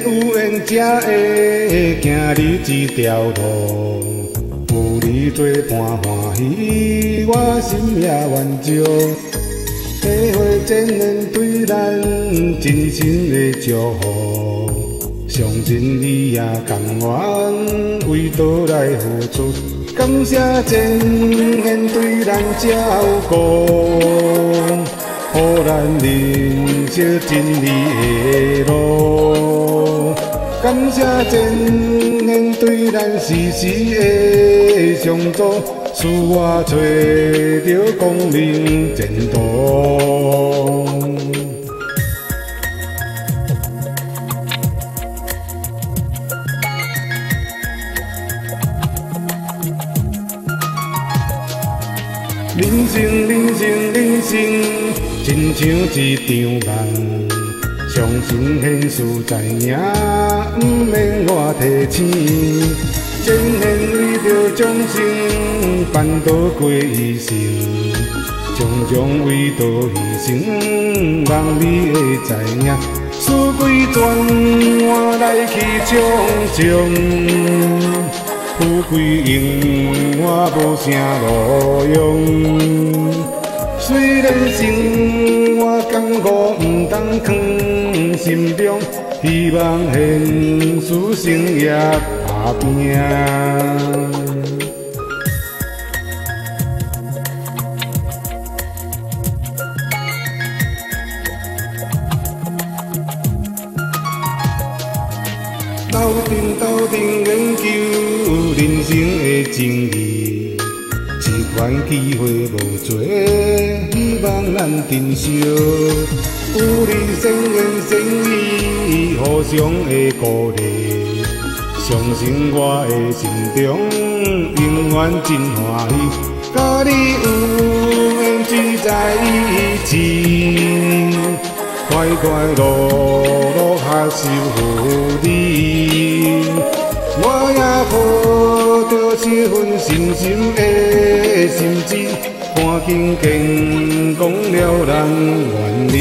有缘才会行你这条路，有你作伴欢喜，我心也愿照。体会前缘对咱真心的祝福，相信你也甘愿为岛来付出。感谢前缘对咱照顾，予咱认识真理的路。感谢前缘对咱时时的相助，使我找到光明前途。人生，人生，人生，亲像一场梦，相信现实知影，不免我提醒。前缘为着众生，办道过一生，常常为道牺牲，望你会知影。书归转，换来去种种。富贵永远无啥路用，虽然生活艰苦不当放心中，希望现实生也打拼。斗阵研究人生的真义，一款机会无多，希望咱珍惜。有你善言善语，互相的鼓励，相信我的心中永远真欢喜。甲你有缘聚在一起，快快乐乐合守护你。我也抱着这份深深的心志，赶紧健康了人愿力。